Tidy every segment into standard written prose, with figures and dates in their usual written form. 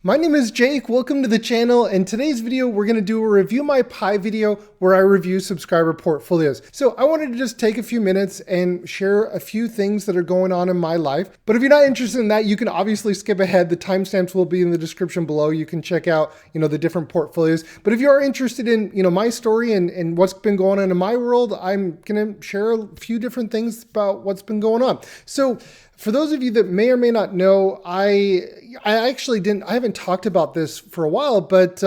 My name is Jake, welcome to the channel. In today's video, we're gonna do a review my pie video where I review subscriber portfolios. So I wanted to just take a few minutes and share a few things that are going on in my life. But if you're not interested in that, you can obviously skip ahead. The timestamps will be in the description below. You can check out, the different portfolios. But if you are interested in, my story and what's been going on in my world, I'm gonna share a few different things about what's been going on. So for those of you that may or may not know, I haven't talked about this for a while, but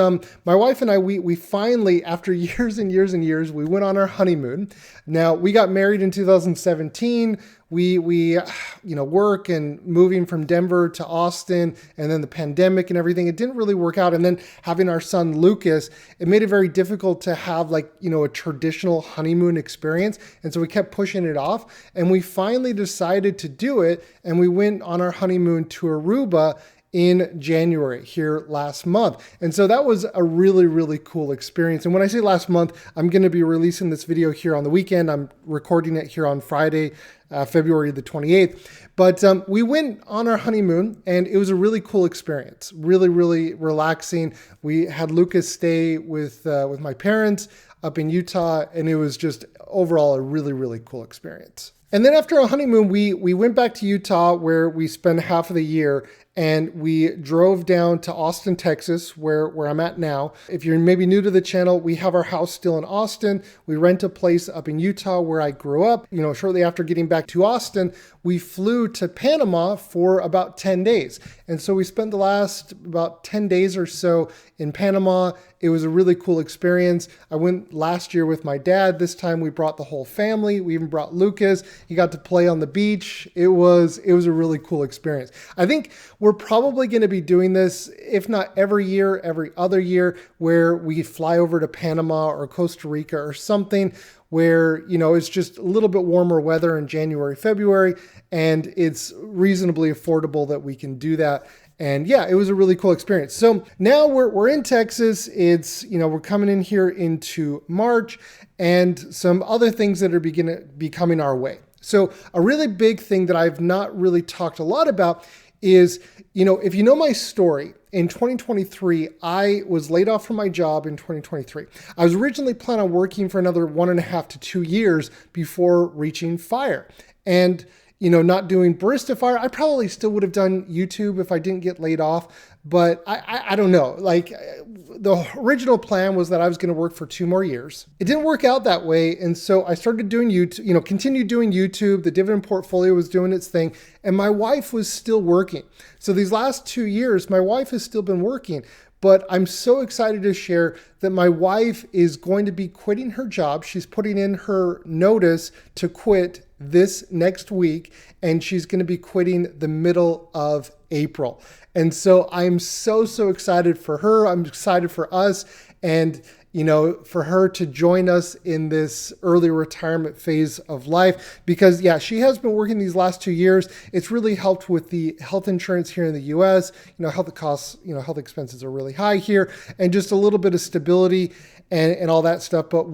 my wife and I, we finally, after years and years and years, we went on our honeymoon. Now, we got married in 2017. We work and moving from Denver to Austin, and then the pandemic and everything, it didn't really work out. And then having our son Lucas, it made it very difficult to have a traditional honeymoon experience. And so we kept pushing it off, and we finally decided to do it. And we went on our honeymoon to Aruba in January here last month. And so that was a really, really cool experience. And when I say last month, I'm going to be releasing this video here on the weekend. I'm recording it here on Friday, February the 28th. But we went on our honeymoon and it was a really cool experience, really, really relaxing. We had Lucas stay with my parents up in Utah, and it was just overall a really, really cool experience. And then after our honeymoon, we went back to Utah where we spent half of the year, and we drove down to Austin, Texas, where I'm at now. If you're maybe new to the channel, we have our house still in Austin. We rent a place up in Utah where I grew up. Shortly after getting back to Austin, we flew to Panama for about 10 days. And so we spent the last about 10 days or so in Panama. It was a really cool experience. I went last year with my dad. This time we brought the whole family. We even brought Lucas. He got to play on the beach. It was a really cool experience. I think we're probably going to be doing this, if not every year, every other year, where we fly over to Panama or Costa Rica or something where, it's just a little bit warmer weather in January, February, and it's reasonably affordable that we can do that. And yeah, it was a really cool experience. So now we're in Texas. It's, we're coming in here into March, and some other things that are be coming our way. So a really big thing that I've not really talked a lot about is, if you know my story, in 2023, I was laid off from my job in 2023. I was originally planning on working for another 1.5 to 2 years before reaching FIRE. And not doing barista fire. I probably still would have done YouTube if I didn't get laid off, but I don't know. The original plan was that I was going to work for 2 more years. It didn't work out that way. And so I started doing YouTube, continued doing YouTube. The dividend portfolio was doing its thing, and my wife was still working. So these last 2 years, my wife has still been working. But I'm so excited to share that my wife is going to be quitting her job. She's putting in her notice to quit this next week, and she's going to be quitting the middle of April. And so I'm so excited for her. I'm excited for us, and for her to join us in this early retirement phase of life, because yeah, she has been working these last 2 years. It's really helped with the health insurance here in the US. Health costs, health expenses are really high here, and just a little bit of stability and all that stuff. But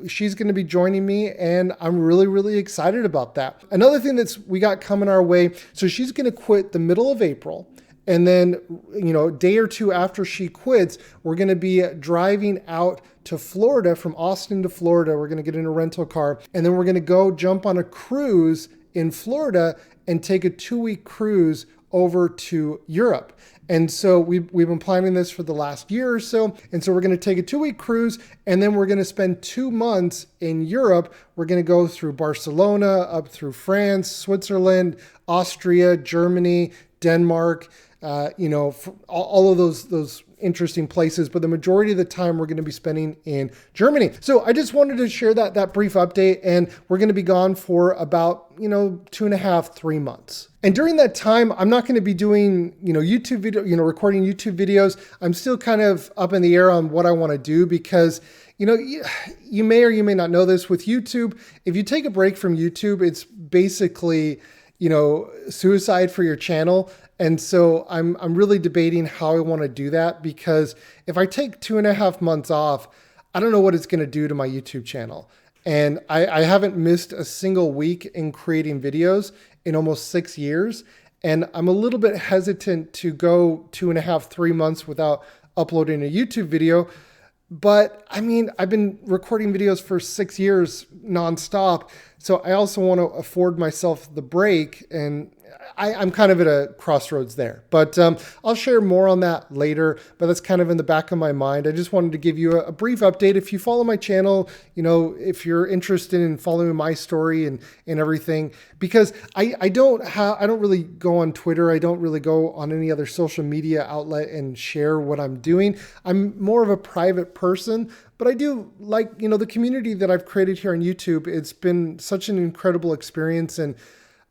she's going to be joining me, and I'm really, really excited about that. Another thing we got coming our way. So she's going to quit the middle of April. And then, a day or two after she quits, we're going to be driving out to Florida, from Austin to Florida. We're going to get in a rental car, and then we're going to go jump on a cruise in Florida and take a 2-week cruise over to Europe. And so we've been planning this for the last year or so. And so we're going to take a 2-week cruise, and then we're going to spend 2 months in Europe. We're going to go through Barcelona, up through France, Switzerland, Austria, Germany, Denmark, all of those interesting places, but the majority of the time we're going to be spending in Germany. So I just wanted to share that brief update, and we're going to be gone for about, 2.5, 3 months. And during that time, I'm not going to be doing, YouTube video, recording YouTube videos. I'm still kind of up in the air on what I want to do, because you may or you may not know this with YouTube. If you take a break from YouTube, it's basically, suicide for your channel. And so I'm really debating how I want to do that, because if I take 2.5 months off, I don't know what it's going to do to my YouTube channel. And I haven't missed a single week in creating videos in almost 6 years. And I'm a little bit hesitant to go 2.5, 3 months without uploading a YouTube video. But I mean, I've been recording videos for 6 years nonstop. So I also want to afford myself the break, and I'm kind of at a crossroads there. But I'll share more on that later, but that's kind of in the back of my mind. I just wanted to give you a brief update. If you follow my channel, if you're interested in following my story and everything, because I don't really go on Twitter. I don't really go on any other social media outlet and share what I'm doing. I'm more of a private person. But I do like, the community that I've created here on YouTube. It's been such an incredible experience. And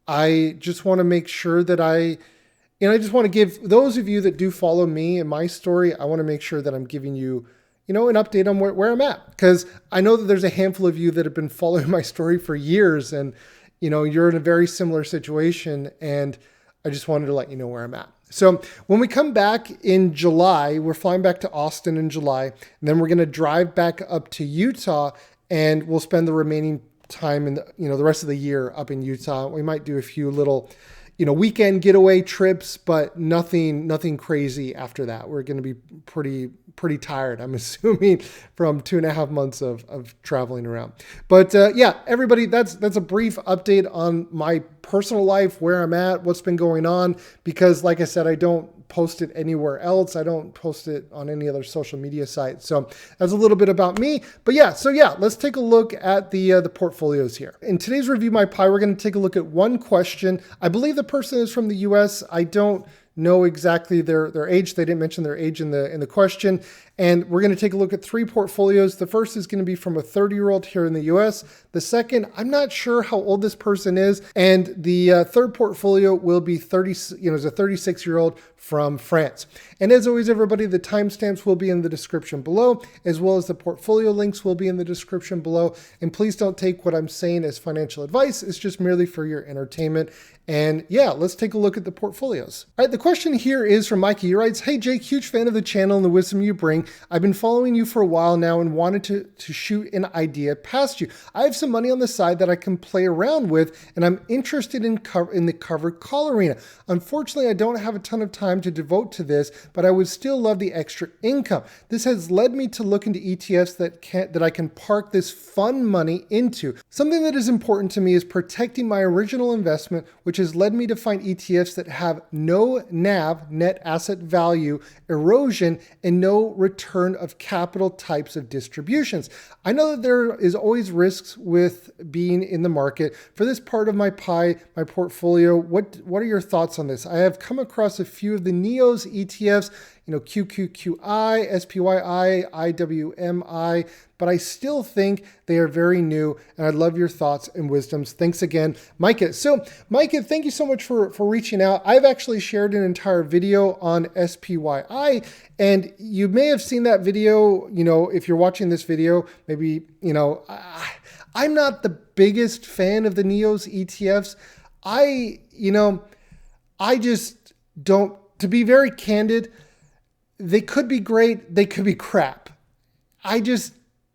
I just want to make sure that I just want to give those of you that do follow me and my story, I want to make sure that I'm giving you, an update on where I'm at. Because I know that there's a handful of you that have been following my story for years, and, you're in a very similar situation. And I just wanted to let you know where I'm at. So when we come back in July, we're flying back to Austin in July, and then we're going to drive back up to Utah, and we'll spend the remaining time in the rest of the year up in Utah. We might do a few little, weekend getaway trips, but nothing crazy after that. We're going to be pretty tired, I'm assuming, from 2.5 months of traveling around. But yeah, everybody, that's a brief update on my personal life, where I'm at, what's been going on, because like I said, I don't post it anywhere else. I don't post it on any other social media site. So that's a little bit about me. But yeah, let's take a look at the portfolios here. In today's Review My Pie, we're going to take a look at one question. I believe the person is from the US. I don't know exactly their age. They didn't mention their age in the question. And we're going to take a look at 3 portfolios. The first is going to be from a 30-year-old here in the US. The second, I'm not sure how old this person is. And the third portfolio will be is a 36-year-old from France. And as always, everybody, the timestamps will be in the description below, as well as the portfolio links will be in the description below. And please don't take what I'm saying as financial advice. It's just merely for your entertainment. And yeah, let's take a look at the portfolios. All right, the question here is from Micah. He writes, "Hey Jake, huge fan of the channel and the wisdom you bring. I've been following you for a while now and wanted to shoot an idea past you. I have some money on the side that I can play around with, and I'm interested in the covered call arena. Unfortunately, I don't have a ton of time to devote to this, but I would still love the extra income. This has led me to look into ETFs that I can park this fun money into. Something that is important to me is protecting my original investment, which has led me to find ETFs that have no NAV, net asset value, erosion, and no return of capital types of distributions. I know that there is always risks with being in the market. For this part of my pie, my portfolio, what are your thoughts on this? I have come across a few of the NEOS ETFs, QQQI, SPYI, IWMI, but I still think they are very new, and I'd love your thoughts and wisdoms. Thanks again, Micah." So Micah, thank you so much for reaching out. I've actually shared an entire video on SPYI, and you may have seen that video, if you're watching this video, maybe, I'm not the biggest fan of the NEOS ETFs. I just don't, to be very candid, they could be great, they could be crap. I just,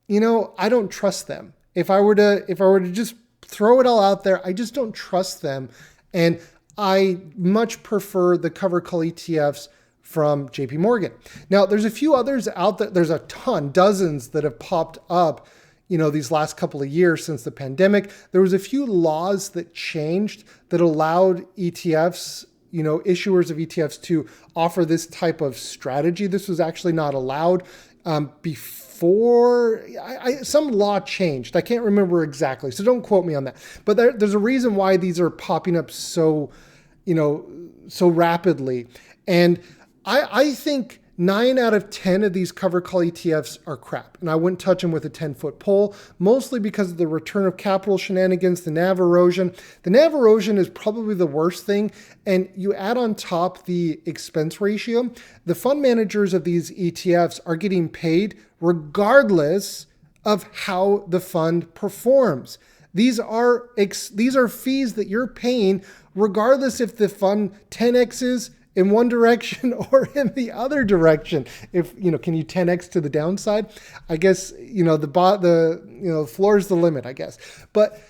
I don't trust them. If I were to just throw it all out there, I just don't trust them. And I much prefer the covered call ETFs from JP Morgan. Now, there's a few others out there. There's a ton, dozens that have popped up, these last couple of years since the pandemic. There was a few laws that changed that allowed ETFs, issuers of ETFs to offer this type of strategy. This was actually not allowed before some law changed. I can't remember exactly, so don't quote me on that. But there's a reason why these are popping up so rapidly. And I think 9 out of 10 of these covered call ETFs are crap, and I wouldn't touch them with a 10-foot pole, mostly because of the return of capital shenanigans, the NAV erosion. The NAV erosion is probably the worst thing, and you add on top the expense ratio. The fund managers of these ETFs are getting paid regardless of how the fund performs. These are fees that you're paying regardless if the fund 10x's in one direction or in the other direction. If, can you 10x to the downside? I guess, the floor is the limit, I guess. But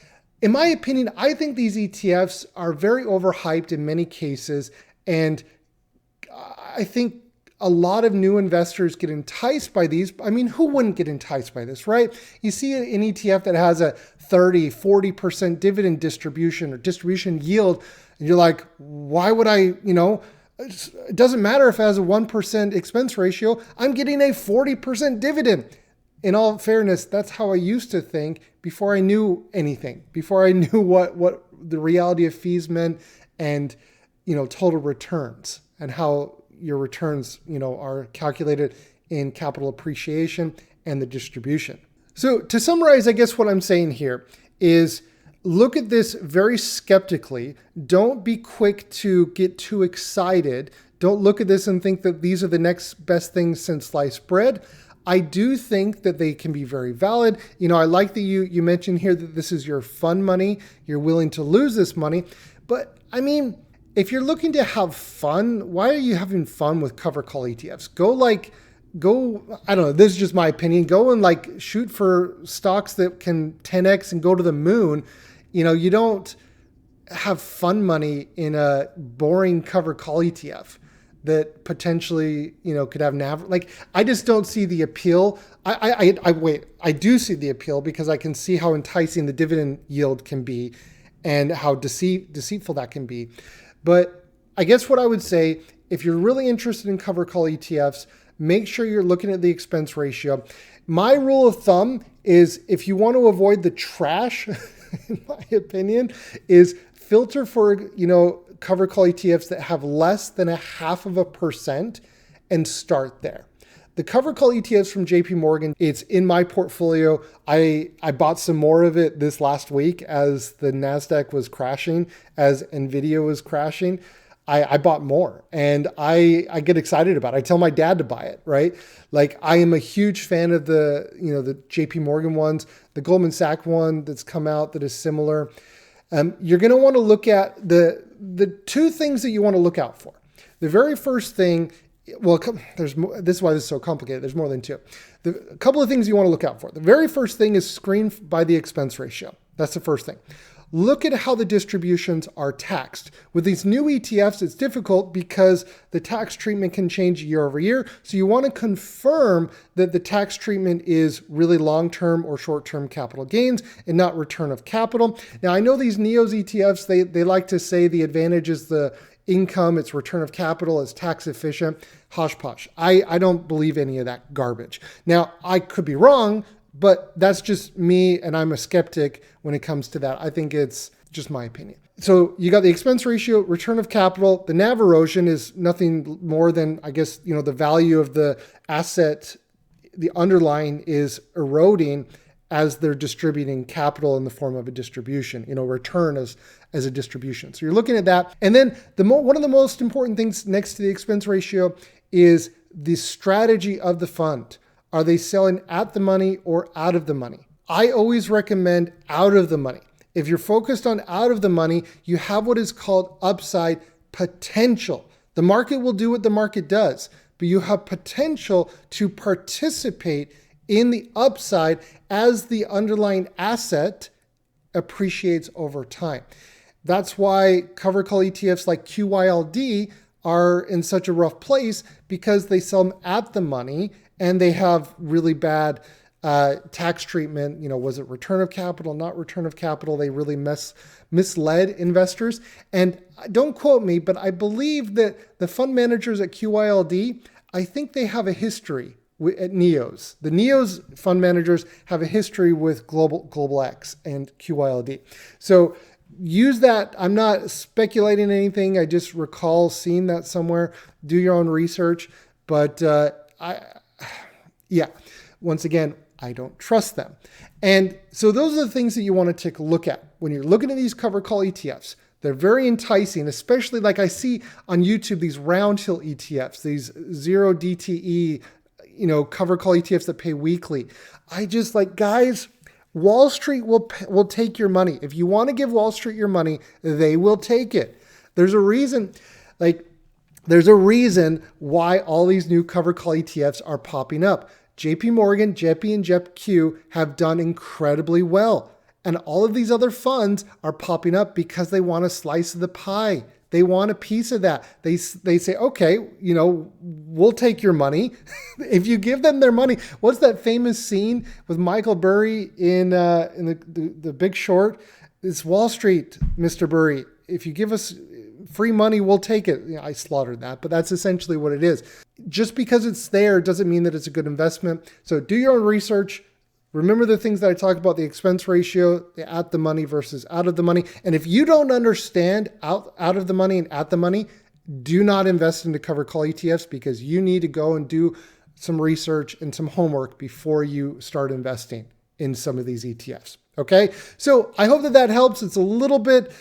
In my opinion, I think these ETFs are very overhyped in many cases. And I think a lot of new investors get enticed by these. I mean, who wouldn't get enticed by this, right? You see an ETF that has a 30, 40% dividend distribution or distribution yield, and you're like, why would I, it doesn't matter if it has a 1% expense ratio, I'm getting a 40% dividend. In all fairness, that's how I used to think before I knew anything, before I knew what the reality of fees meant and, total returns and how your returns, are calculated in capital appreciation and the distribution. So to summarize, I guess what I'm saying here is look at this very skeptically. Don't be quick to get too excited. Don't look at this and think that these are the next best things since sliced bread. I do think that they can be very valid. I like that you mentioned here that this is your fun money. You're willing to lose this money. But I mean, if you're looking to have fun, why are you having fun with cover call ETFs? Go, I don't know, this is just my opinion. Go and shoot for stocks that can 10x and go to the moon. You don't have fun money in a boring cover call ETF that potentially, could have I just don't see the appeal. I do see the appeal because I can see how enticing the dividend yield can be and how deceitful that can be. But I guess what I would say, if you're really interested in cover call ETFs, make sure you're looking at the expense ratio. My rule of thumb is if you want to avoid the trash, in my opinion, is filter for, cover call ETFs that have less than 0.5% and start there. The cover call ETFs from JP Morgan, it's in my portfolio. I bought some more of it this last week as the NASDAQ was crashing, as NVIDIA was crashing. I bought more and I get excited about it. I tell my dad to buy it, right? I am a huge fan of the JP Morgan ones, the Goldman Sachs one that's come out that is similar. You're going to want to look at the two things that you want to look out for. The very first thing, this is why this is so complicated. There's more than two. A couple of things you want to look out for. The very first thing is screen by the expense ratio. That's the first thing. Look at how the distributions are taxed. With these new ETFs, it's difficult because the tax treatment can change year over year. So you want to confirm that the tax treatment is really long-term or short-term capital gains and not return of capital. Now, I know these NEOS ETFs, they like to say the advantage is the income, it's return of capital, it's tax efficient. Hosh posh. I don't believe any of that garbage. Now, I could be wrong, but that's just me, and I'm a skeptic when it comes to that. I think it's just my opinion. So you got the expense ratio, return of capital. The NAV erosion is nothing more than, I guess, the value of the asset, the underlying is eroding as they're distributing capital in the form of a distribution, return as a distribution. So you're looking at that. And then one of the most important things next to the expense ratio is the strategy of the fund. Are they selling at the money or out of the money? I always recommend out of the money. If you're focused on out of the money, you have what is called upside potential. The market will do what the market does, but you have potential to participate in the upside as the underlying asset appreciates over time. That's why cover call ETFs like QYLD are in such a rough place, because they sell them at the money and they have really bad tax treatment. Was it return of capital, not return of capital? They really misled investors. And don't quote me, but I believe that the fund managers at QYLD, I think they have a history at NEOS. The NEOS fund managers have a history with Global X and QYLD. So use that. I'm not speculating anything. I just recall seeing that somewhere. Do your own research. But once again, I don't trust them. And so those are the things that you want to take a look at when you're looking at these cover call ETFs. They're very enticing, especially like I see on YouTube, these round hill ETFs, these 0 DTE, cover call ETFs that pay weekly. I just guys, Wall Street will take your money. If you want to give Wall Street your money, they will take it. There's a reason, why all these new cover call ETFs are popping up. JP Morgan, JEPI, and JEPQ have done incredibly well. And all of these other funds are popping up because they want a slice of the pie. They want a piece of that. They say, okay, we'll take your money. If you give them their money. What's that famous scene with Michael Burry in the Big Short? It's Wall Street, Mr. Burry. If you give us free money, we'll take it. I slaughtered that, but that's essentially what it is. Just because it's there doesn't mean that it's a good investment. So do your own research. Remember the things that I talked about, the expense ratio, the at the money versus out of the money. And if you don't understand out of the money and at the money, do not invest into covered call ETFs, because you need to go and do some research and some homework before you start investing in some of these ETFs. Okay. So I hope that helps. It's a little bit,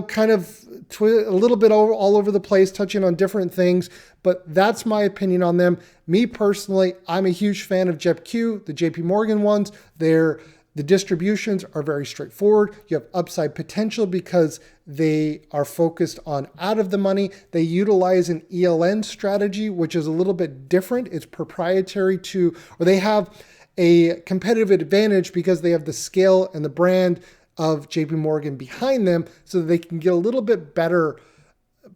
kind of a little bit all over the place, touching on different things, but that's my opinion on them. Me personally, I'm a huge fan of JEPQ, the JP Morgan ones. The distributions are very straightforward. You have upside potential because they are focused on out of the money. They utilize an ELN strategy, which is a little bit different. It's proprietary or they have a competitive advantage because they have the scale and the brand of JP Morgan behind them, so that they can get a little bit better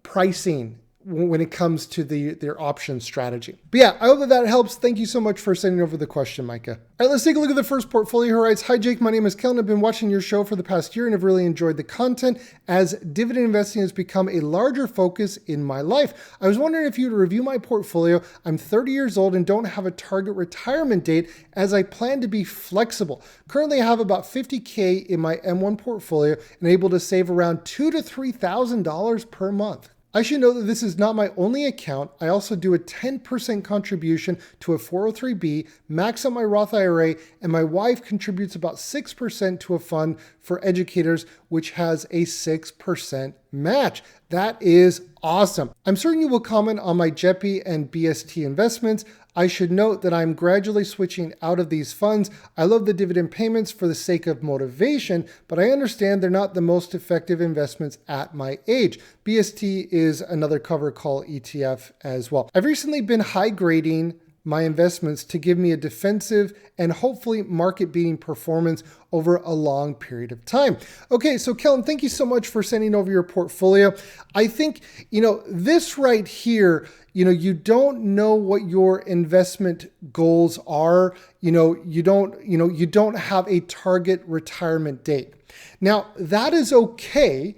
pricing when it comes to their option strategy. But yeah, I hope that helps. Thank you so much for sending over the question, Micah. All right, let's take a look at the first portfolio who writes, "Hi Jake, my name is Kellen. I've been watching your show for the past year and have really enjoyed the content as dividend investing has become a larger focus in my life. I was wondering if you would review my portfolio. I'm 30 years old and don't have a target retirement date as I plan to be flexible. Currently, I have about $50K in my M1 portfolio and able to save around $2,000 to $3,000 per month. I should note that this is not my only account. I also do a 10% contribution to a 403b, max on my Roth IRA, and my wife contributes about 6% to a fund for educators, which has a 6% match. That is awesome. I'm certain you will comment on my JEPI and BST investments. I should note that I'm gradually switching out of these funds. I love the dividend payments for the sake of motivation, but I understand they're not the most effective investments at my age. BST is another cover call ETF as well. I've recently been high grading my investments to give me a defensive and hopefully market-beating performance over a long period of time." Okay, so Kellen, thank you so much for sending over your portfolio. I think, this right here, you don't know what your investment goals are. You don't have a target retirement date. Now, that is okay.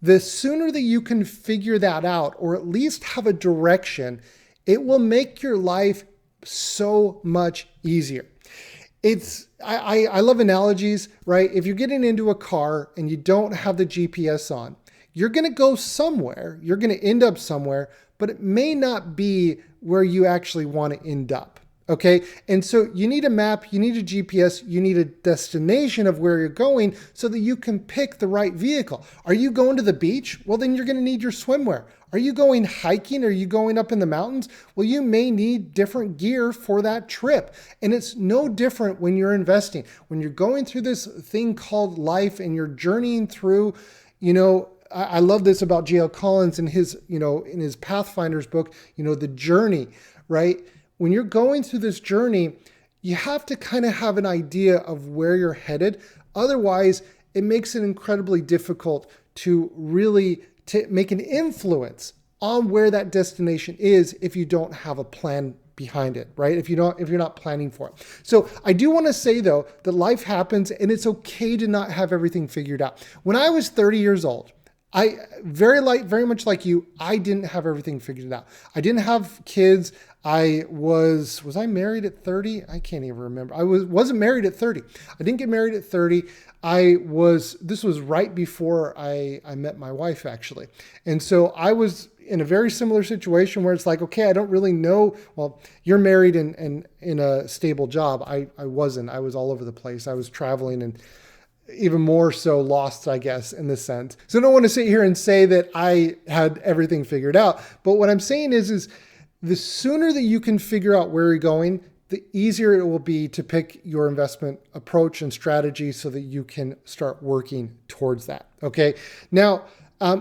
The sooner that you can figure that out, or at least have a direction, it will make your life so much easier. I love analogies, right? If you're getting into a car and you don't have the GPS on, you're going to go somewhere, you're going to end up somewhere, but it may not be where you actually want to end up. Okay. And so you need a map, you need a GPS, you need a destination of where you're going so that you can pick the right vehicle. Are you going to the beach? Well, then you're going to need your swimwear. Are you going hiking? Are you going up in the mountains? Well, you may need different gear for that trip. And it's no different when you're investing. When you're going through this thing called life and you're journeying through, I love this about J.L. Collins in his Pathfinders book, the journey, right? When you're going through this journey, you have to kind of have an idea of where you're headed. Otherwise, it makes it incredibly difficult to really make an influence on where that destination is if you don't have a plan behind it, right? If you're not planning for it. So I do want to say though, that life happens and it's okay to not have everything figured out. When I was 30 years old, I very much like you, I didn't have everything figured out. I didn't have kids. Was I married at 30? I can't even remember. I wasn't married at 30. I didn't get married at 30. This was right before I met my wife actually. And so I was in a very similar situation where it's like, okay, I don't really know. Well, you're married and in a stable job. I wasn't. I was all over the place. I was traveling and even more so lost, I guess, in this sense. So I don't want to sit here and say that I had everything figured out. But what I'm saying is the sooner that you can figure out where you're going, the easier it will be to pick your investment approach and strategy so that you can start working towards that. Okay. Now,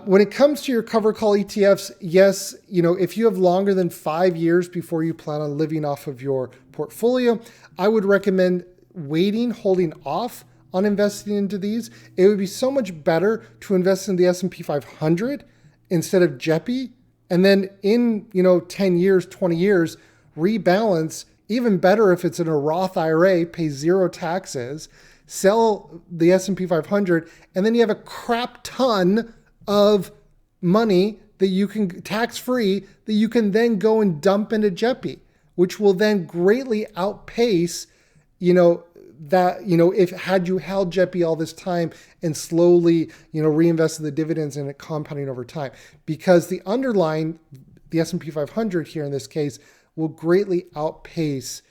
when it comes to your cover call ETFs, yes, if you have longer than 5 years before you plan on living off of your portfolio, I would recommend holding off on investing into these. It would be so much better to invest in the S&P 500 instead of JEPI. And then in, 10 years, 20 years, rebalance. Even better if it's in a Roth IRA, pay zero taxes, sell the S&P 500, and then you have a crap ton of money that you can tax-free that you can then go and dump into JEPI, which will then greatly outpace, if had you held JEPI all this time and slowly, reinvested the dividends and it compounding over time, because the underlying, the S&P 500 here in this case, will greatly outpace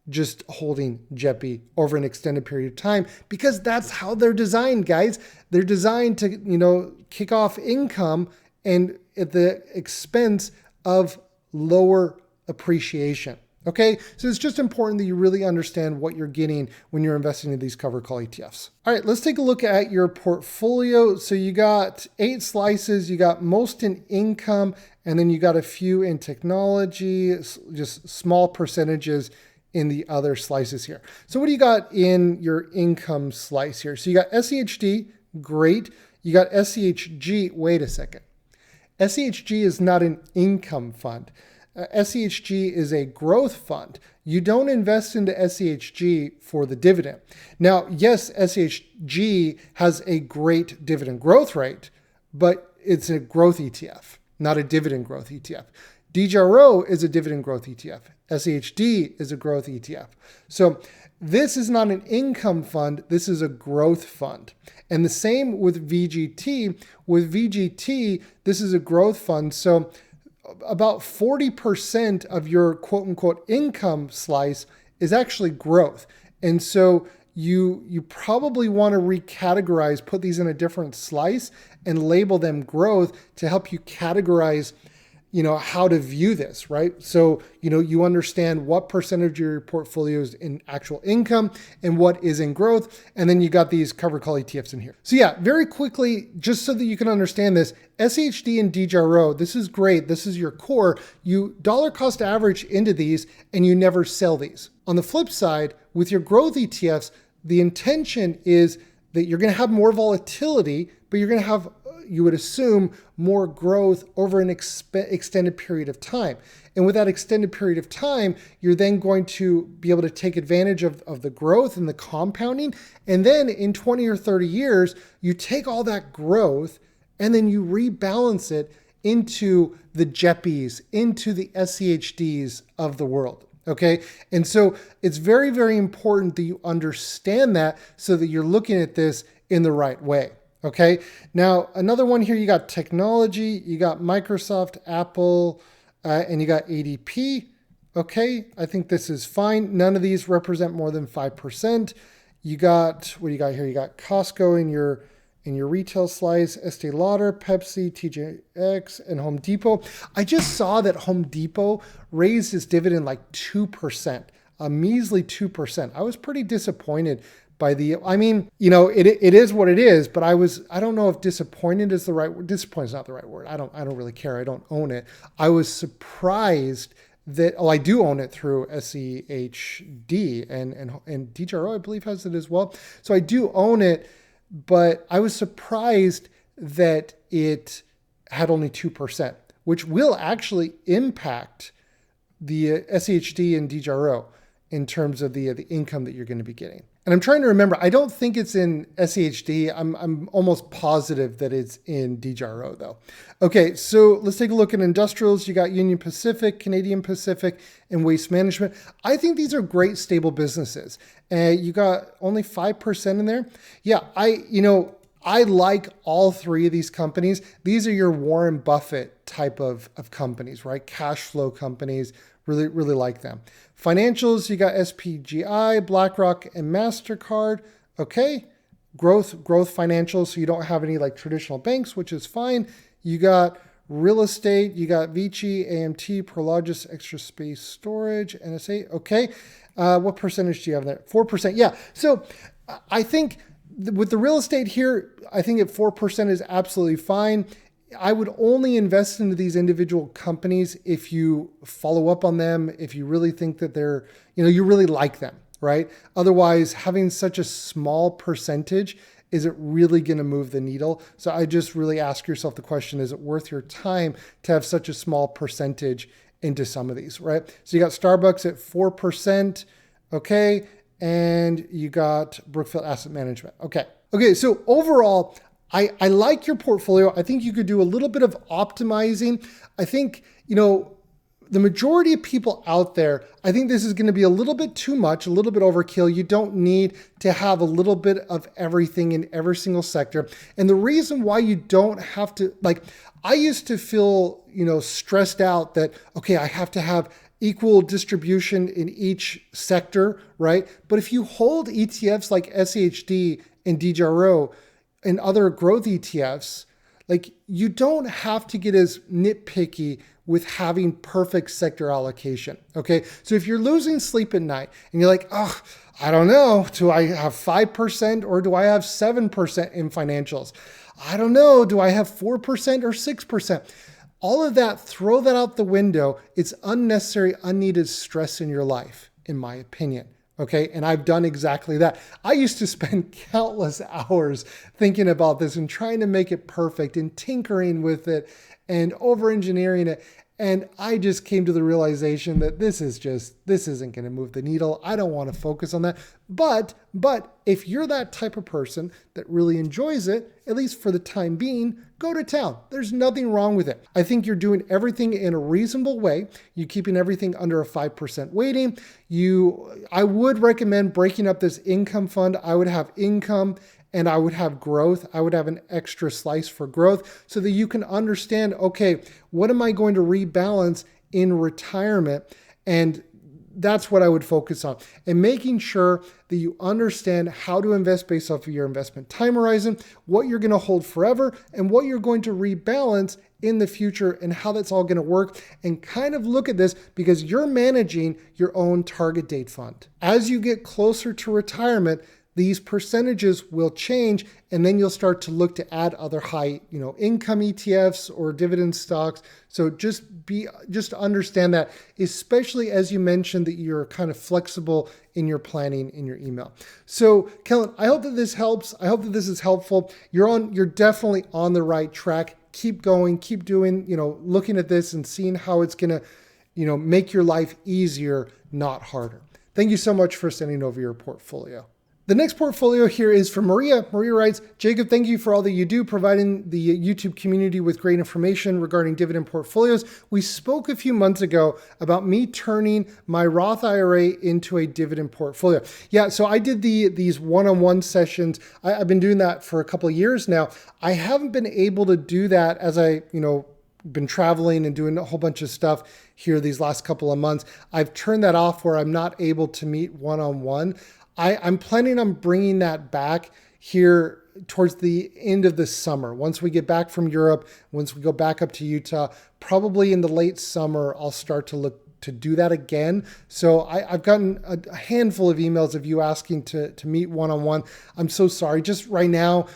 just holding JEPI over an extended period of time, because that's how they're designed, guys. They're designed to, kick off income and at the expense of lower appreciation. Okay, so it's just important that you really understand what you're getting when you're investing in these covered call ETFs. All right, let's take a look at your portfolio. So you got 8 slices, you got most in income, and then you got a few in technology, just small percentages in the other slices here. So what do you got in your income slice here? So you got SEHD, great. You got SEHG, wait a second. SEHG is not an income fund. SEHG is a growth fund. You don't invest into SEHG for the dividend. Now, yes, SEHG has a great dividend growth rate, but it's a growth ETF, not a dividend growth ETF. DGRO is a dividend growth ETF. SEHD is a growth ETF. So this is not an income fund. This is a growth fund. And the same with VGT. With VGT, this is a growth fund. So about 40% of your quote unquote income slice is actually growth. And so you probably want to recategorize, put these in a different slice and label them growth to help you categorize, how to view this, right? So, you understand what percentage of your portfolio is in actual income and what is in growth. And then you got these covered call ETFs in here. So yeah, very quickly, just so that you can understand this, SHD and DGRO, this is great. This is your core. You dollar cost average into these and you never sell these. On the flip side, with your growth ETFs, the intention is that you're going to have more volatility, but you're going to have, you would assume, more growth over an extended period of time. And with that extended period of time, you're then going to be able to take advantage of the growth and the compounding. And then in 20 or 30 years, you take all that growth and then you rebalance it into the JEPIs, into the SEHDs of the world. Okay. And so it's very, very important that you understand that so that you're looking at this in the right way. Okay. Now, another one here, you got technology, you got Microsoft, Apple, and you got ADP. Okay. I think this is fine. None of these represent more than 5%. You got, what do you got here? You got Costco in your retail slice, Estee Lauder, Pepsi, TJX, and Home Depot. I just saw that Home Depot raised its dividend like 2%, a measly 2%. I was pretty disappointed by it is what it is, but I don't know if disappointed is the right word. Disappointed is not the right word. I don't really care. I don't own it. I was surprised that, I do own it through SEHD and DGRO, I believe, has it as well. So I do own it, but I was surprised that it had only 2%, which will actually impact the SEHD and DGRO in terms of the income that you're going to be getting. And I'm trying to remember, I don't think it's in SEHD. I'm almost positive that it's in DGRO though. Okay, so let's take a look at industrials. You got Union Pacific, Canadian Pacific, and Waste Management. I think these are great, stable businesses. You got only 5% in there. Yeah, I like all three of these companies. These are your Warren Buffett type of companies, right? Cash flow companies. Really, really like them. Financials, you got SPGI, BlackRock, and MasterCard. Okay. Growth financials. So you don't have any like traditional banks, which is fine. You got real estate. You got Vici, AMT, Prologis, Extra Space Storage, NSA. Okay. What percentage do you have there? 4%. Yeah. So I think with the real estate here, I think at 4% is absolutely fine. I would only invest into these individual companies if you follow up on them, if you really think that they're, you really like them. right? Otherwise, having such a small percentage, is it really going to move the needle? So I just really ask yourself the question, is it worth your time to have such a small percentage into some of these, right? So you got Starbucks at 4%, okay? And you got Brookfield Asset Management, okay. Okay, so overall, I like your portfolio. I think you could do a little bit of optimizing. I think, the majority of people out there, I think this is going to be a little bit too much, a little bit overkill. You don't need to have a little bit of everything in every single sector. And the reason why you don't have to, I used to feel, stressed out that, okay, I have to have equal distribution in each sector, right? But if you hold ETFs like SHD and DGRO and other growth ETFs, you don't have to get as nitpicky with having perfect sector allocation, okay? So if you're losing sleep at night and you're like, oh, I don't know, do I have 5% or do I have 7% in financials? I don't know, do I have 4% or 6%? All of that, throw that out the window. It's unnecessary, unneeded stress in your life, in my opinion. Okay. And I've done exactly that. I used to spend countless hours thinking about this and trying to make it perfect and tinkering with it and over-engineering it. And I just came to the realization that this isn't going to move the needle. I don't want to focus on that. But if you're that type of person that really enjoys it, at least for the time being, go to town. There's nothing wrong with it. I think you're doing everything in a reasonable way. You're keeping everything under a 5% weighting. I would recommend breaking up this income fund. I would have income and I would have growth. I would have an extra slice for growth so that you can understand, okay, what am I going to rebalance in retirement? And that's what I would focus on. And making sure that you understand how to invest based off of your investment time horizon, what you're going to hold forever, and what you're going to rebalance in the future and how that's all going to work. And kind of look at this because you're managing your own target date fund. As you get closer to retirement, these percentages will change, and then you'll start to look to add other high, income ETFs or dividend stocks. So just understand that, especially as you mentioned that you're kind of flexible in your planning in your email. So Kellen, I hope that this helps. I hope that this is helpful. You're definitely on the right track. Keep going, keep doing, looking at this and seeing how it's going to, make your life easier, not harder. Thank you so much for sending over your portfolio. The next portfolio here is from Maria. Maria writes, Jacob, thank you for all that you do, providing the YouTube community with great information regarding dividend portfolios. We spoke a few months ago about me turning my Roth IRA into a dividend portfolio. Yeah, so I did these one-on-one sessions. I've been doing that for a couple of years now. I haven't been able to do that as I, been traveling and doing a whole bunch of stuff here these last couple of months. I've turned that off where I'm not able to meet one-on-one. I'm planning on bringing that back here towards the end of the summer. Once we get back from Europe, once we go back up to Utah, probably in the late summer, I'll start to look to do that again. So I've gotten a handful of emails of you asking to meet one-on-one. I'm so sorry. Just right now,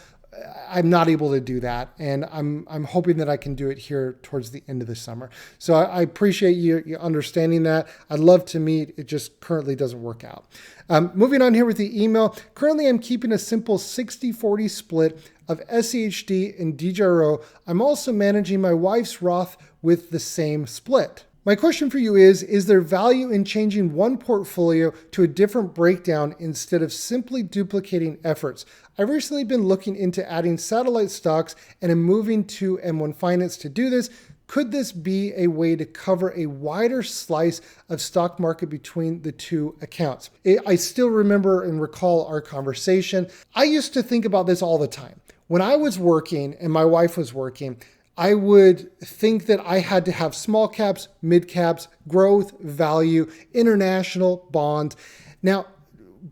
I'm not able to do that. And I'm hoping that I can do it here towards the end of the summer. So I appreciate you understanding that. I'd love to meet. It just currently doesn't work out. Moving on here with the email. Currently, I'm keeping a simple 60-40 split of SHD and DGRO. I'm also managing my wife's Roth with the same split. My question for you is there value in changing one portfolio to a different breakdown instead of simply duplicating efforts? I've recently been looking into adding satellite stocks and am moving to M1 Finance to do this. Could this be a way to cover a wider slice of stock market between the two accounts? I still remember and recall our conversation. I used to think about this all the time. When I was working and my wife was working, I would think that I had to have small caps, mid caps, growth, value, international, bonds. Now,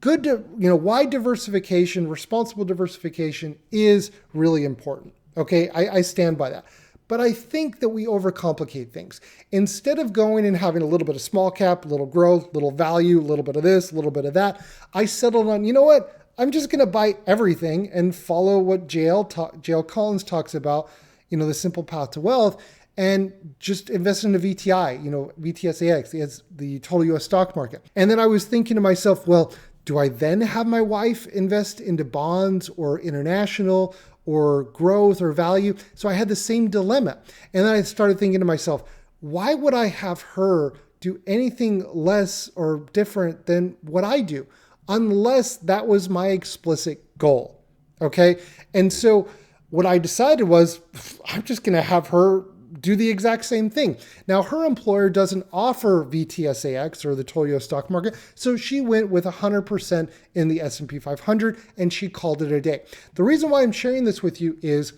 wide diversification, responsible diversification is really important. Okay, I stand by that. But I think that we overcomplicate things. Instead of going and having a little bit of small cap, a little growth, little value, a little bit of this, a little bit of that, I settled on, you know what? I'm just going to buy everything and follow what JL Collins talks about, the simple path to wealth. and just invest in the VTI, VTSAX, the total US stock market. And then I was thinking to myself, well, do I then have my wife invest into bonds or international or growth or value? So I had the same dilemma. And then I started thinking to myself, why would I have her do anything less or different than what I do, unless that was my explicit goal? Okay. And so what I decided was, I'm just going to have her do the exact same thing. Now, her employer doesn't offer VTSAX or the total US stock market, so she went with 100% in the S&P 500 and she called it a day. The reason why I'm sharing this with you is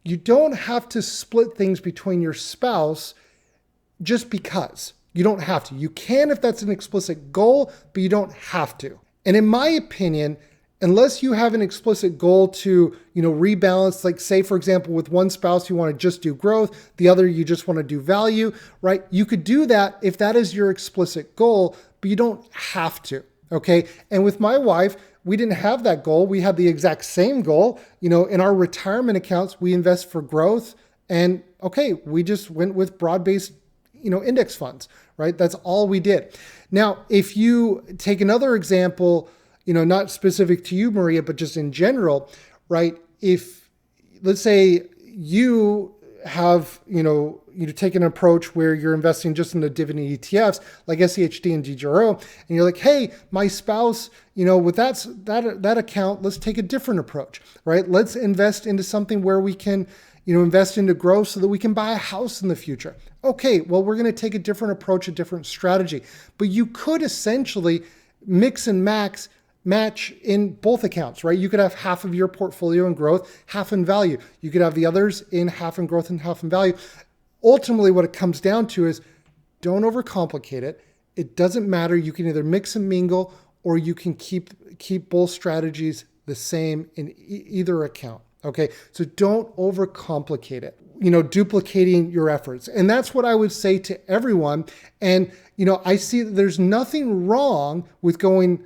you don't have to split things between your spouse just because. You don't have to. You can if that's an explicit goal, but you don't have to. And in my opinion, unless you have an explicit goal to, rebalance, like say, for example, with one spouse, you want to just do growth, the other, you just want to do value, right? You could do that if that is your explicit goal, but you don't have to, okay? And with my wife, we didn't have that goal. We had the exact same goal. In our retirement accounts, we invest for growth, and okay, we just went with broad-based, index funds, right? That's all we did. Now, if you take another example, not specific to you, Maria, but just in general, right? If, let's say you have, you take an approach where you're investing just in the dividend ETFs like SCHD and DGRO, and you're like, hey, my spouse, with that account, let's take a different approach, right? Let's invest into something where we can, invest into growth so that we can buy a house in the future. Okay, well, we're going to take a different approach, a different strategy, but you could essentially mix and match in both accounts, right? You could have half of your portfolio in growth, half in value. You could have the others in half in growth and half in value. Ultimately, what it comes down to is don't overcomplicate it. It doesn't matter. You can either mix and mingle, or you can keep both strategies the same in either account. Okay, so don't overcomplicate it, duplicating your efforts. And that's what I would say to everyone. And, I see that there's nothing wrong with going,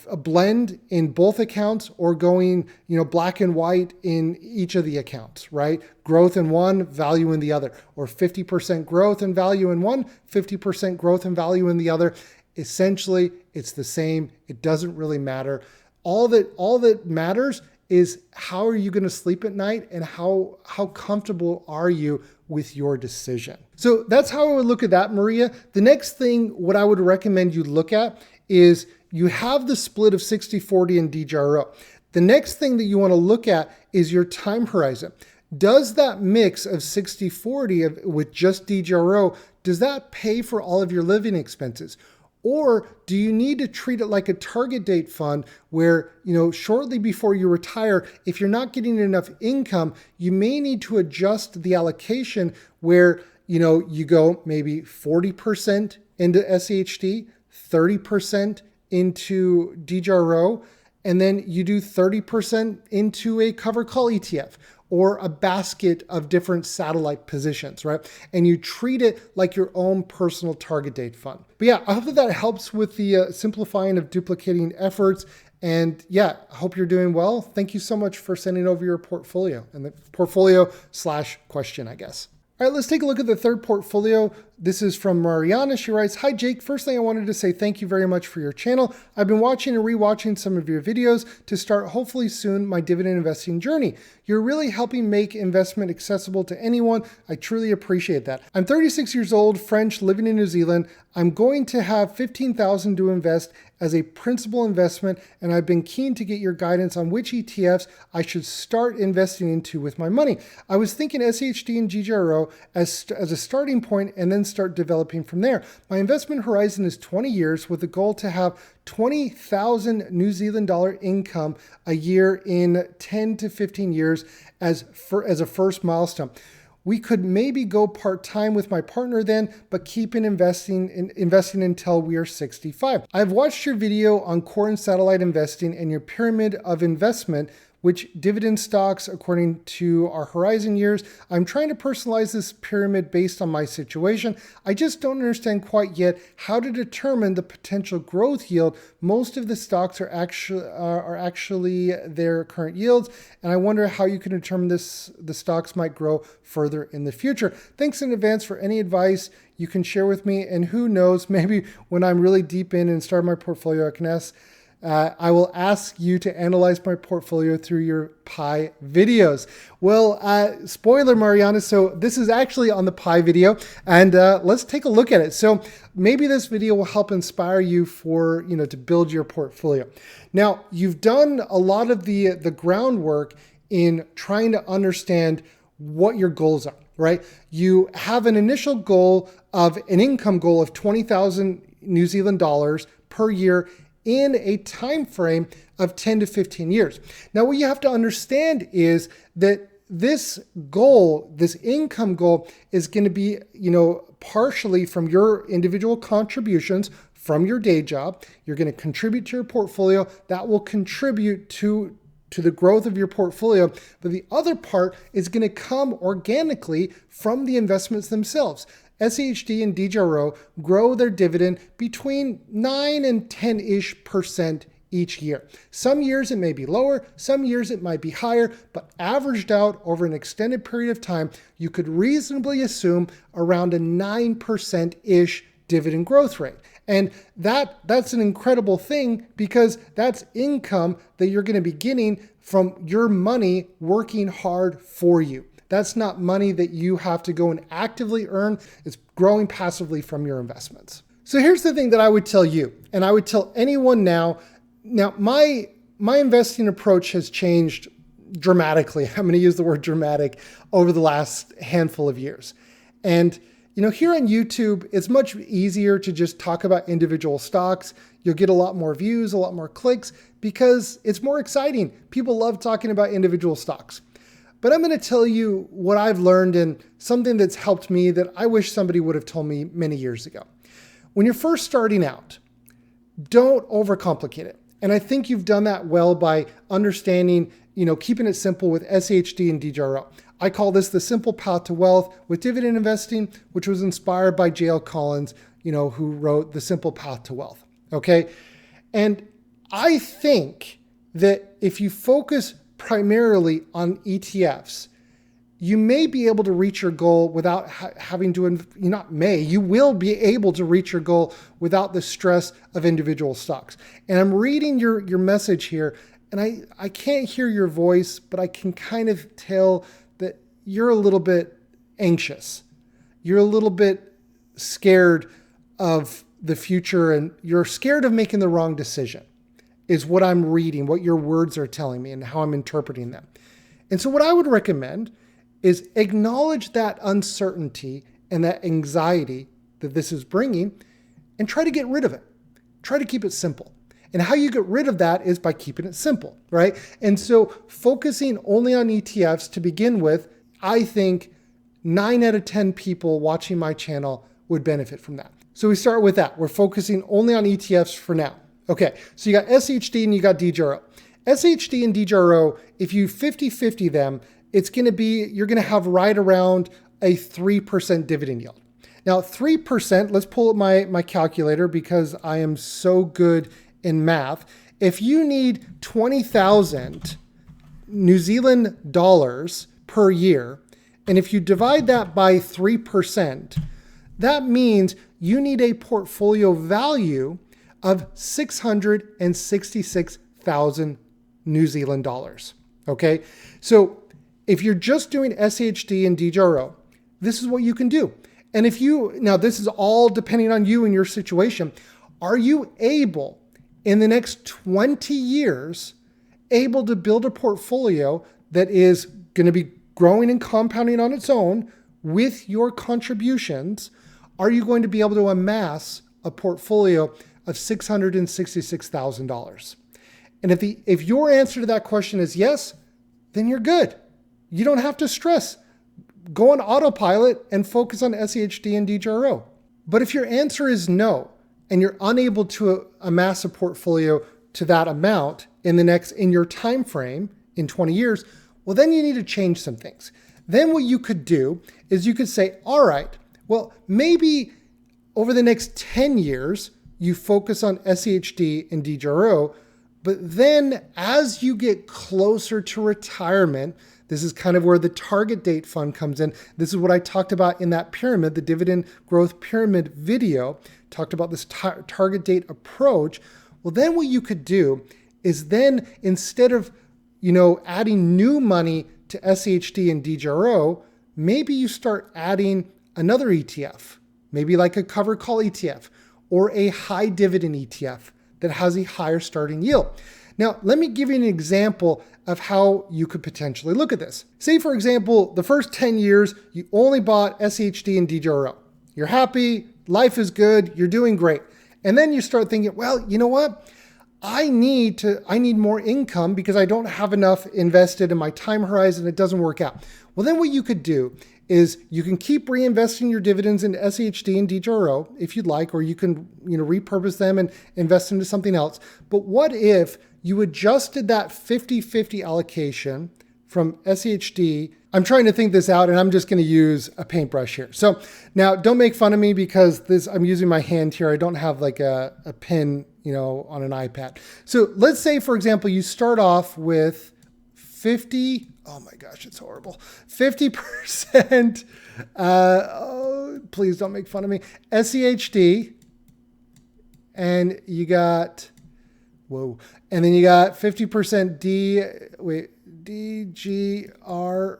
a blend in both accounts, or going, black and white in each of the accounts, right? Growth in one, value in the other, or 50% growth and value in one, 50% growth and value in the other. Essentially, it's the same. It doesn't really matter. All that matters is how are you going to sleep at night, and how comfortable are you with your decision? So that's how I would look at that, Maria. The next thing, what I would recommend you look at is you have the split of 60-40 in DGRO. The next thing that you want to look at is your time horizon. Does that mix of 60-40 with just DGRO, does that pay for all of your living expenses? Or do you need to treat it like a target date fund where, shortly before you retire, if you're not getting enough income, you may need to adjust the allocation where, you go maybe 40% into SCHD, 30% into DGRO, and then you do 30% into a covered call ETF or a basket of different satellite positions, right? And you treat it like your own personal target date fund. But yeah, I hope that helps with the simplifying of duplicating efforts. And yeah, I hope you're doing well. Thank you so much for sending over your portfolio and the portfolio/question, I guess. All right, let's take a look at the third portfolio. This is from Marianne. She writes, "Hi Jake, first thing I wanted to say thank you very much for your channel. I've been watching and rewatching some of your videos to start hopefully soon my dividend investing journey. You're really helping make investment accessible to anyone. I truly appreciate that. I'm 36 years old, French, living in New Zealand. I'm going to have $15,000 to invest as a principal investment, and I've been keen to get your guidance on which ETFs I should start investing into with my money. I was thinking SHD and GGRO as a starting point, and then start developing from there. My investment horizon is 20 years with the goal to have 20,000 New Zealand dollar income a year in 10 to 15 years as a first milestone. We could maybe go part-time with my partner then, but keep investing until we are 65. I've watched your video on core and satellite investing and your pyramid of investment which dividend stocks according to our horizon years. I'm trying to personalize this pyramid based on my situation. I just don't understand quite yet how to determine the potential growth yield. Most of the stocks are actually their current yields, and I wonder how you can determine the stocks might grow further in the future. Thanks in advance for any advice you can share with me, and who knows, maybe when I'm really deep in and start my portfolio, I will ask you to analyze my portfolio through your pie videos. Well, spoiler, Marianne, so this is actually on the pie video, and let's take a look at it. So maybe this video will help inspire you for, to build your portfolio. Now, you've done a lot of the groundwork in trying to understand what your goals are, right? You have an initial goal of an income goal of 20,000 New Zealand dollars per year in a time frame of 10 to 15 years. Now, what you have to understand is that this goal, this income goal, is going to be, partially from your individual contributions from your day job. You're going to contribute to your portfolio. That will contribute to the growth of your portfolio. But the other part is going to come organically from the investments themselves. SHD and DGRO grow their dividend between 9 and 10-ish% each year. Some years it may be lower, some years it might be higher, but averaged out over an extended period of time, you could reasonably assume around a 9%-ish dividend growth rate. And that's an incredible thing, because that's income that you're going to be getting from your money working hard for you. That's not money that you have to go and actively earn. It's growing passively from your investments. So here's the thing that I would tell you, and I would tell anyone now. Now, my investing approach has changed dramatically. I'm going to use the word dramatic over the last handful of years. And here on YouTube, it's much easier to just talk about individual stocks. You'll get a lot more views, a lot more clicks, because it's more exciting. People love talking about individual stocks. But I'm going to tell you what I've learned, and something that's helped me that I wish somebody would have told me many years ago. When you're first starting out, don't overcomplicate it. And I think you've done that well by understanding, keeping it simple with SHD and DGRO. I call this the simple path to wealth with dividend investing, which was inspired by J.L. Collins, who wrote The Simple Path to Wealth. Okay. And I think that if you focus primarily on ETFs, you may be able to reach your goal without having to, you will be able to reach your goal without the stress of individual stocks. And I'm reading your message here, and I can't hear your voice, but I can kind of tell that you're a little bit anxious. You're a little bit scared of the future, and you're scared of making the wrong decision, is what I'm reading, what your words are telling me and how I'm interpreting them. And so what I would recommend is acknowledge that uncertainty and that anxiety that this is bringing, and try to get rid of it. Try to keep it simple. And how you get rid of that is by keeping it simple, right? And so focusing only on ETFs to begin with, I think 9 out of 10 people watching my channel would benefit from that. So we start with that. We're focusing only on ETFs for now. Okay, so you got SHD and you got DGRO. SHD and DGRO, if you 50-50 them, you're going to have right around a 3% dividend yield. Now, 3%, let's pull up my calculator because I am so good in math. If you need 20,000 New Zealand dollars per year, and if you divide that by 3%, that means you need a portfolio value of 666,000 New Zealand dollars. Okay, so if you're just doing SHD and DGRO, this is what you can do. And now this is all depending on you and your situation. Are you able in the next 20 years able to build a portfolio that is going to be growing and compounding on its own with your contributions? Are you going to be able to amass a portfolio of $666,000? And if your answer to that question is yes, then you're good. You don't have to stress. Go on autopilot and focus on SHD and DGRO. But if your answer is no, and you're unable to amass a portfolio to that amount in your time frame, in 20 years, well, then you need to change some things. Then what you could do is you could say, all right, well, maybe over the next 10 years, you focus on SEHD and DGRO, but then as you get closer to retirement, this is kind of where the target date fund comes in. This is what I talked about in that pyramid, the dividend growth pyramid video, talked about this target date approach. Well, then what you could do is then instead of, adding new money to SEHD and DGRO, maybe you start adding another ETF, maybe like a covered call ETF or a high dividend ETF that has a higher starting yield. Now, let me give you an example of how you could potentially look at this. Say, for example, the first 10 years, you only bought SEHD and DGRO. You're happy, life is good, you're doing great. And then you start thinking, well, you know what? I need more income because I don't have enough invested in my time horizon. It doesn't work out. Well, then what you could do is you can keep reinvesting your dividends into SEHD and DGRO if you'd like, or you can, repurpose them and invest into something else. But what if you adjusted that 50-50 allocation from SEHD? I'm trying to think this out and I'm just going to use a paintbrush here. So now don't make fun of me because I'm using my hand here. I don't have like a pen, on an iPad. So let's say, for example, you start off with 50, oh my gosh, it's horrible. 50%, please don't make fun of me, SEHD, and you got, and then you got 50% DGRO.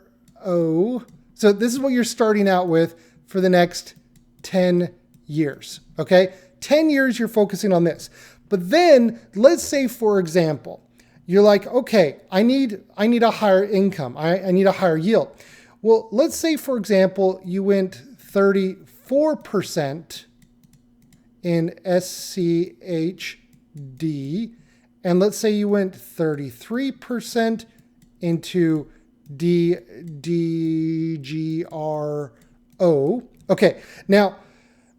So this is what you're starting out with for the next 10 years, okay? 10 years you're focusing on this. But then let's say, for example, you're like, okay, I need a higher income. I need a higher yield. Well, let's say, for example, you went 34% in SEHD, and let's say you went 33% into DGRO. Okay, now,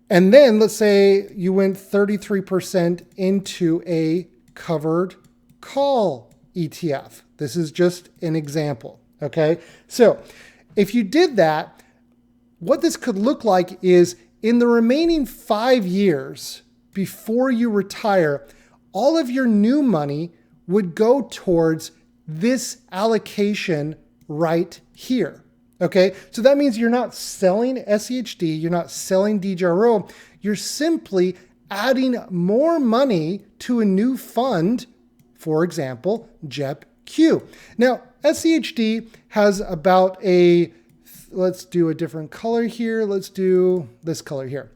and then let's say you went 33% into a covered call ETF. This is just an example, okay? So if you did that, what this could look like is in the remaining 5 years before you retire, all of your new money would go towards this allocation right here. Okay, so that means you're not selling SEHD, you're not selling DGRO, you're simply adding more money to a new fund, for example, JEPQ. Now, SEHD has about let's do a different color here, let's do this color here.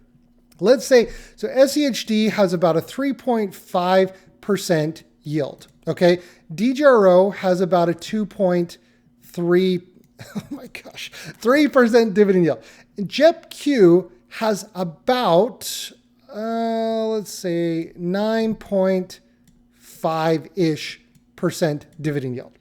Let's say, so SEHD has about a 3.5% yield, okay? DGRO has about a 3% dividend yield. And JEPQ has about, let's say 9.5-ish% dividend yield.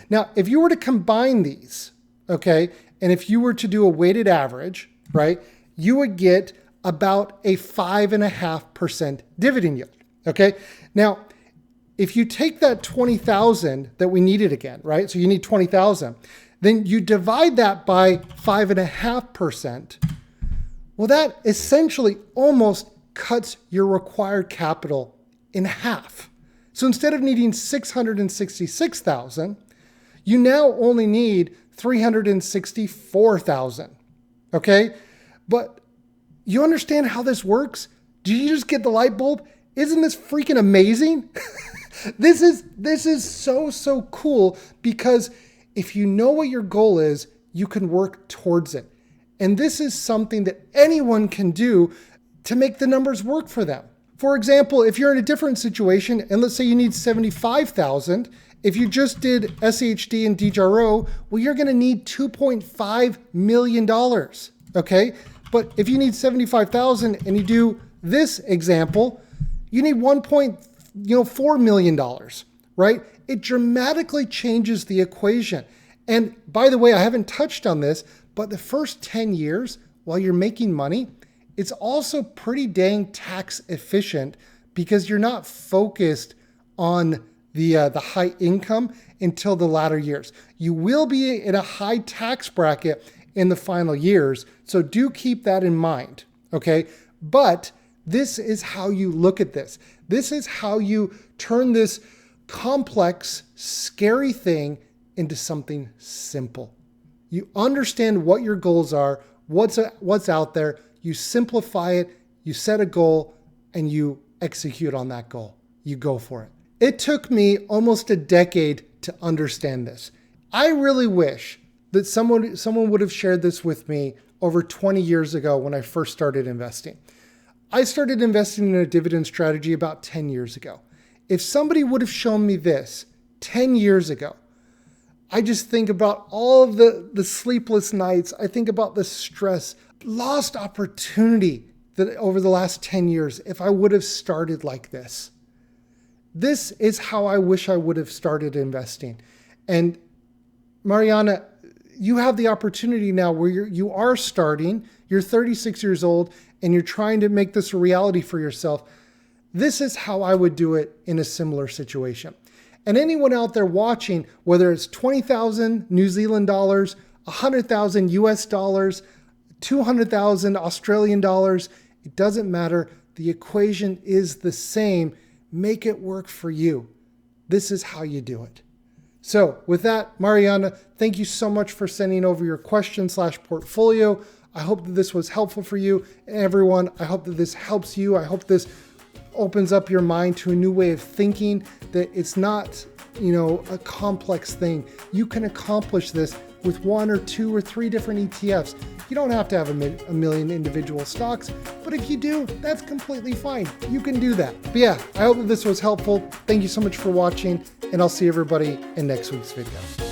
Now, if you were to combine these, okay, and if you were to do a weighted average, right, you would get about a 5.5% dividend yield, okay? Now, if you take that 20,000 that we needed again, right, so you need 20,000, then you divide that by 5.5%. Well, that essentially almost cuts your required capital in half. So instead of needing 666,000, you now only need 364,000. Okay? But you understand how this works? Do you just get the light bulb? Isn't this freaking amazing? This is so cool because if you know what your goal is, you can work towards it. And this is something that anyone can do to make the numbers work for them. For example, if you're in a different situation, and let's say you need 75,000, if you just did SEHD and DGRO, well, you're gonna need $2.5 million, okay? But if you need 75,000 and you do this example, you need $1.4 million, right? It dramatically changes the equation. And by the way, I haven't touched on this, but the first 10 years while you're making money, it's also pretty dang tax efficient because you're not focused on the high income until the latter years. You will be in a high tax bracket in the final years, so do keep that in mind, okay? But this is how you look at this. This is how you turn this complex, scary thing into something simple. You understand what your goals are, what's out there, you simplify it, you set a goal, and you execute on that goal. You go for it. It took me almost a decade to understand this. I really wish that someone would have shared this with me over 20 years ago when I first started investing. I started investing in a dividend strategy about 10 years ago. If somebody would have shown me this 10 years ago, I just think about all of the sleepless nights. I think about the stress, lost opportunity that over the last 10 years, if I would have started like this. This is how I wish I would have started investing. And Marianne, you have the opportunity now where you are starting, you're 36 years old, and you're trying to make this a reality for yourself. This is how I would do it in a similar situation. And anyone out there watching, whether it's 20,000 New Zealand dollars, 100,000 US dollars, 200,000 Australian dollars, it doesn't matter. The equation is the same. Make it work for you. This is how you do it. So with that, Marianne, thank you so much for sending over your question/portfolio. I hope that this was helpful for you. And everyone, I hope that this helps you. I hope this opens up your mind to a new way of thinking, that it's not, a complex thing. You can accomplish this with 1 or 2 or 3 different ETFs. You don't have to have a million individual stocks, but if you do, that's completely fine. You can do that. But yeah, I hope that this was helpful. Thank you so much for watching, and I'll see everybody in next week's video.